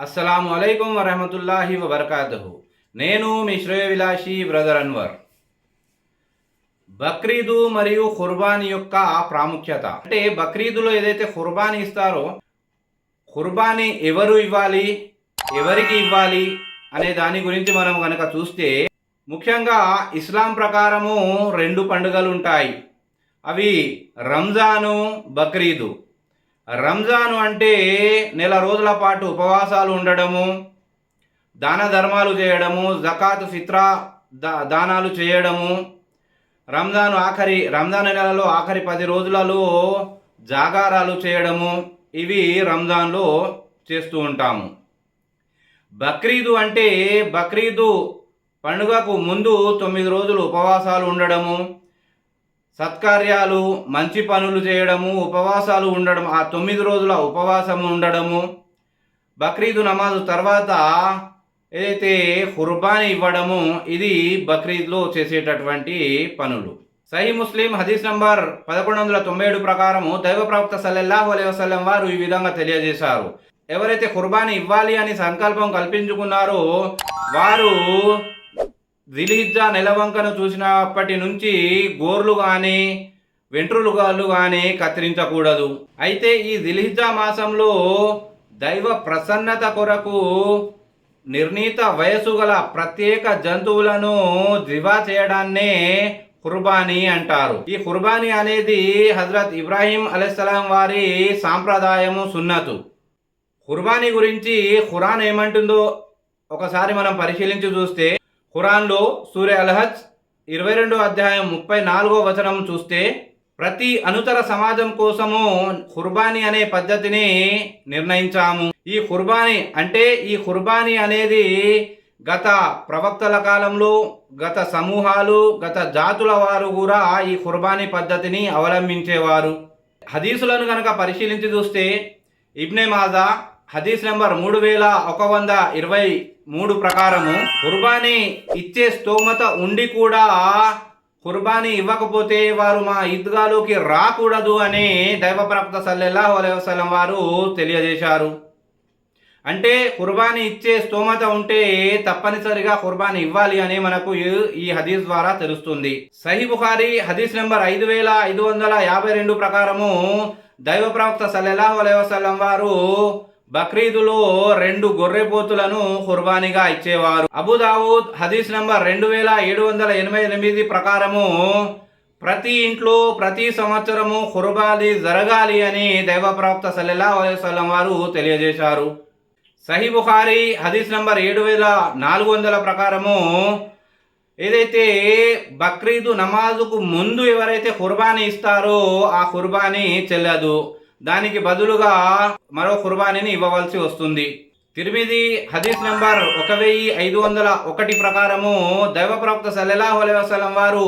అస్సలాము అలైకుం వరహమతుల్లాహి వబర్కాతుహు. నేను మీ శ్రేయవిలాషి బ్రదర్ అన్వర్. బక్రీదు మరియు ఖుర్బానీ యొక్క ప్రాముఖ్యత అంటే బక్రీదులో ఏదైతే ఖుర్బానీ ఇస్తారో ఖుర్బానీ ఎవరు ఇవ్వాలి, ఎవరికి ఇవ్వాలి అనే దాని గురించి మనం కనుక చూస్తే ముఖ్యంగా ఇస్లాం ప్రకారము రెండు పండుగలు ఉంటాయి. అవి రంజాను, బక్రీదు. రంజాను అంటే నెల రోజుల పాటు ఉపవాసాలు ఉండడము, దాన ధర్మాలు చేయడము, జకాత్ ఫిత్రా దానాలు చేయడము, రంజాన్ నెలలో ఆఖరి 10 రోజులలో జాగారాలు చేయడము, ఇవి రంజాన్లో చేస్తూ ఉంటాము. బక్రీదు అంటే బక్రీదు పండుగకు ముందు 9 రోజులు ఉపవాసాలు ఉండడము, సత్కార్యాలు మంచి పనులు చేయడము, ఉపవాసాలు ఉండడం, ఆ 9 రోజుల ఉపవాసము ఉండడము, బక్రీదు నమాజు తర్వాత ఏదైతే ఖుర్బానీ ఇవ్వడము, ఇది బక్రీద్లో చేసేటటువంటి పనులు. సహీ ముస్లిం హదీస్ నంబర్ 1197 ప్రకారము దైవ ప్రవక్త సల్లల్లాహు అలైహి వసల్లం వారు ఈ విధంగా తెలియజేశారు. ఎవరైతే ఖుర్బానీ ఇవ్వాలి అని సంకల్పం కల్పించుకున్నారో వారు జిల్హిజ్జా నెలవంకను చూసినప్పటి నుంచి గోర్లు కానీ వెంట్రులుగాళ్ళు కానీ కత్తిరించకూడదు. అయితే ఈ జిల్హిజ్జా మాసంలో దైవ ప్రసన్నత కొరకు నిర్ణీత వయసు గల ప్రత్యేక జంతువులను జివా చేయడాన్నే ఖుర్బానీ అంటారు. ఈ ఖుర్బానీ అనేది హజరత్ ఇబ్రాహీం అలైహిస్సలాం వారి సాంప్రదాయము, సున్నతు. ఖుర్బానీ గురించి ఖురాన్ ఏమంటుందో ఒకసారి మనం పరిశీలించి చూస్తే ఖురాన్లో సూరే అల్-హజ్ 22వ అధ్యాయం 34వ వచనం చూస్తే ప్రతి అనుతర సమాజం కోసము ఖుర్బానీ అనే పద్ధతిని నిర్ణయించాము. ఈ ఖుర్బానీ అనేది గత ప్రవక్తల కాలంలో గత సమూహాలు, గత జాతుల వారు కూడా ఈ ఖుర్బానీ పద్ధతిని అవలంబించేవారు. హదీసులను కనుక పరిశీలించి చూస్తే ఇబ్నే మాజా హదీస్ నెంబర్ 3123 ప్రకారము ఖుర్బానీ ఇచ్చే స్తోమత ఉండి కూడా ఖుర్బానీ ఇవ్వకపోతే వారు మా ఈద్గాలోకి రాకూడదు అని దైవ ప్రవక్త సల్లల్లాహు అలైహి వసల్లం వారు తెలియజేశారు. అంటే ఖుర్బానీ ఇచ్చే స్తోమత ఉంటే తప్పనిసరిగా ఖుర్బానీ ఇవ్వాలి అని మనకు ఈ హదీస్ ద్వారా తెలుస్తుంది. సహీ బుఖారీ హదీస్ నెంబర్ 5552 ప్రకారము దైవ ప్రవక్త సల్లల్లాహు అలైహి వసల్లం వారు బక్రీదులో 2 గొర్రెపోతులను ఖుర్బానీగా ఇచ్చేవారు. అబూదావూద్ హదీస్ నంబర్ 2788 ప్రకారము ప్రతి ఇంట్లో ప్రతి సంవత్సరము ఖుర్బానీ జరగాలి అని దైవ ప్రవక్త సల్లల్లాహు అలైహి వసల్లం వారు తెలియజేశారు. సహీ బుఖారీ హదీస్ నంబర్ 7400 ప్రకారము ఏదైతే బక్రీదు నమాజుకు ముందు ఎవరైతే ఖుర్బానీ ఇస్తారో ఆ ఖుర్బానీ చెల్లదు, దానికి బదులుగా మరో ఖుర్బానీని ఇవ్వవలసి వస్తుంది. తిర్మిజీ హదీస్ నంబర్ 1501 ప్రకారము దైవ ప్రవక్త సల్లల్లాహు అలైహి వసల్లం వారు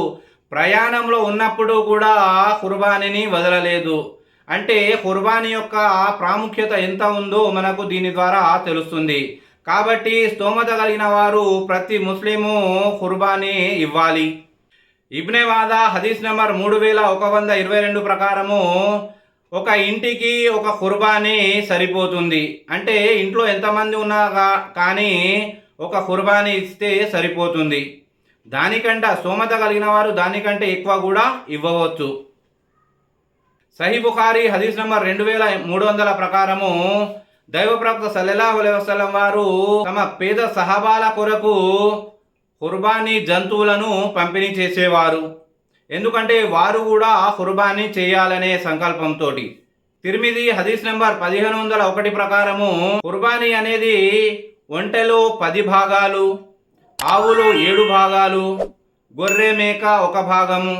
ప్రయాణంలో ఉన్నప్పుడు కూడా ఖుర్బానీని వదలలేదు. అంటే ఖుర్బానీ యొక్క ప్రాముఖ్యత ఎంత ఉందో మనకు దీని ద్వారా తెలుస్తుంది. కాబట్టి స్తోమత కలిగిన వారు ప్రతి ముస్లిము ఖుర్బానీ ఇవ్వాలి. ఇబ్నే మాజా హదీస్ నంబర్ 3122 ప్రకారము ఒక ఇంటికి ఒక ఖుర్బానీ సరిపోతుంది. అంటే ఇంట్లో ఎంతమంది ఉన్నా కానీ ఒక ఖుర్బానీ ఇస్తే సరిపోతుంది. దానికంటే స్తోమత కలిగిన వారు దానికంటే ఎక్కువ కూడా ఇవ్వవచ్చు. సహీ బుఖారీ హదీస్ నంబర్ 2300 ప్రకారము దైవ ప్రవక్త సల్లల్లాహు అలైహి వసల్లం వారు తమ పేద సహాబాల కొరకు ఖుర్బానీ జంతువులను పంపిణీ చేసేవారు. ఎందుకంటే వారు కూడా ఖుర్బానీ చేయాలనే సంకల్పంతో. తిర్మిజీ హదీస్ నెంబర్ 1501 ప్రకారము ఖుర్బానీ అనేది ఒంటెలో 10 భాగాలు, ఆవులు 7 భాగాలు, గొర్రె మేక 1 భాగము,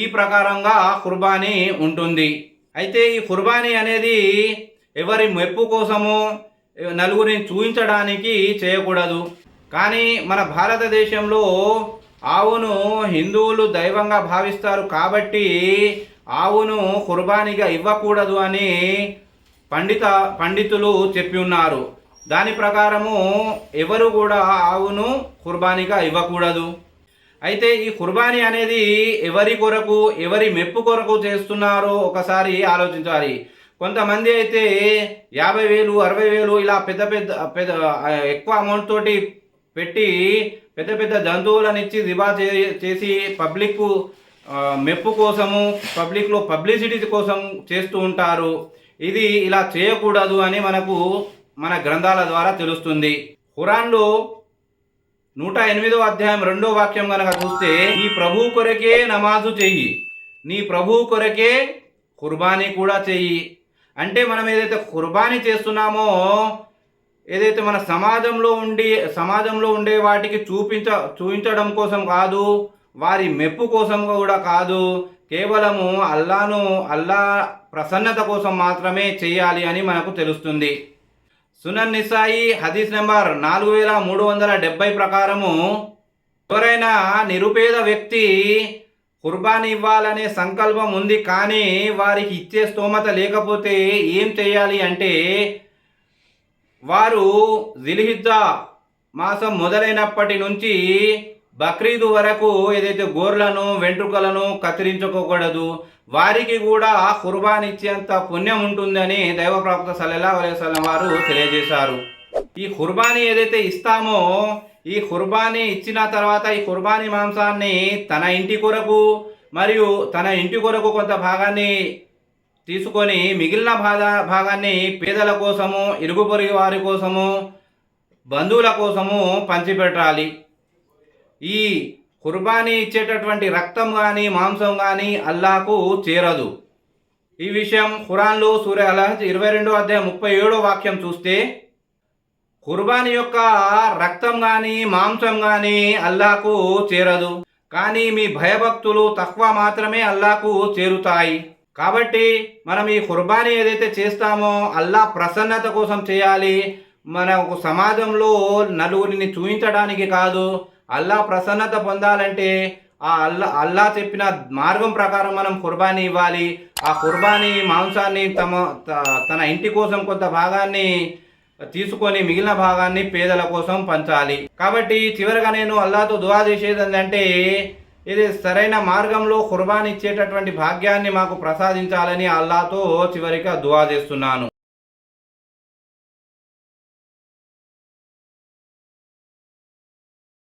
ఈ ప్రకారంగా ఖుర్బానీ ఉంటుంది. అయితే ఈ ఖుర్బానీ అనేది ఎవరి మెప్పు కోసమో నలుగురిని చూపించడానికి చేయకూడదు. కానీ మన భారతదేశంలో ఆవును హిందువులు దైవంగా భావిస్తారు కాబట్టి ఆవును ఖుర్బానీగా ఇవ్వకూడదు అని పండితులు చెప్పి ఉన్నారు. దాని ప్రకారము ఎవరు కూడా ఆవును ఖుర్బానీగా ఇవ్వకూడదు. అయితే ఈ ఖుర్బానీ అనేది ఎవరి కొరకు, ఎవరి మెప్పు కొరకు చేస్తున్నారో ఒకసారి ఆలోచించాలి. కొంతమంది అయితే 50,000 60,000 ఇలా పెద్ద పెద్ద పెద్ద ఎక్కువ అమౌంట్ తోటి పెట్టి పెద్ద పెద్ద జంతువులను ఇచ్చి దిబా చేసి పబ్లిక్ మెప్పు కోసము పబ్లిక్లో పబ్లిసిటీ కోసం చేస్తూ ఉంటారు. ఇది ఇలా చేయకూడదు అని మనకు మన గ్రంథాల ద్వారా తెలుస్తుంది. ఖురాన్లో 108వ అధ్యాయం 2వ వాక్యం కనుక చూస్తే, నీ ప్రభు కొరకే నమాజు చెయ్యి, నీ ప్రభు కొరకే ఖుర్బానీ కూడా చెయ్యి. అంటే మనం ఏదైతే ఖుర్బానీ చేస్తున్నామో, ఏదైతే మన సమాజంలో ఉండే వాటికి చూపించడం కోసం కాదు, వారి మెప్పు కోసం కూడా కాదు, కేవలము అల్లా ప్రసన్నత కోసం మాత్రమే చేయాలి అని మనకు తెలుస్తుంది. సునన్ నిసాయి హదీస్ నెంబర్ 4370 ప్రకారము, ఎవరైనా నిరుపేద వ్యక్తి ఖుర్బానీ ఇవ్వాలనే సంకల్పం ఉంది కానీ వారికి ఇచ్చే స్తోమత లేకపోతే ఏం చేయాలి అంటే, వారు జిల్హిజ్జా మాసం మొదలైనప్పటి నుంచి బక్రీదు వరకు ఏదైతే గోర్లను వెంట్రుకలను కత్తిరించుకోకూడదు, వారికి కూడా ఖుర్బాన్ ఇచ్చేంత పుణ్యం ఉంటుందని దైవ ప్రవక్త సల్లల్లాహు అలైహి వసల్లం వారు తెలియజేశారు. ఈ ఖుర్బానీ ఏదైతే ఇస్తామో, ఈ ఖుర్బానీ ఇచ్చిన తర్వాత ఈ ఖుర్బానీ మాంసాన్ని తన ఇంటి కొరకు మరియు తన ఇంటి కొరకు కొంత భాగాన్ని తీసుకొని మిగిలిన భాగాన్ని పేదల కోసము, ఇరుగు పొరుగు వారి కోసము, బంధువుల కోసము పంచిపెట్టాలి. ఈ ఖుర్బానీ ఇచ్చేటటువంటి రక్తం కానీ మాంసం కానీ అల్లాకు చేరదు. ఈ విషయం ఖురాన్లో సూరా అల్-హజ్ 22వ అధ్యాయం 37వ వాక్యం చూస్తే, ఖుర్బానీ యొక్క రక్తం కానీ మాంసం కానీ అల్లాకు చేరదు, కానీ మీ భయభక్తులు తక్కువ మాత్రమే అల్లాకు చేరుతాయి. కాబట్టి మనం ఈ ఖుర్బానీ ఏదైతే చేస్తామో అల్లా ప్రసన్నత కోసం చేయాలి. మన సమాజంలో నలుగురిని చూపించడానికి కాదు. అల్లా ప్రసన్నత పొందాలంటే ఆ అల్లా చెప్పిన మార్గం ప్రకారం మనం ఖుర్బానీ ఇవ్వాలి. ఆ ఖుర్బానీ మాంసాన్ని తన ఇంటి కోసం కొంత భాగాన్ని తీసుకొని మిగిలిన భాగాన్ని పేదల కోసం పంచాలి. కాబట్టి చివరిగా నేను అల్లాతో దుఆ చేసేది ఏంటంటే, ఇది సరైన మార్గంలో ఖుర్బానీ ఇచ్చేటటువంటి భాగ్యాన్ని మాకు ప్రసాదించాలని అల్లాతో చివరిగా దుఆ చేస్తున్నాను.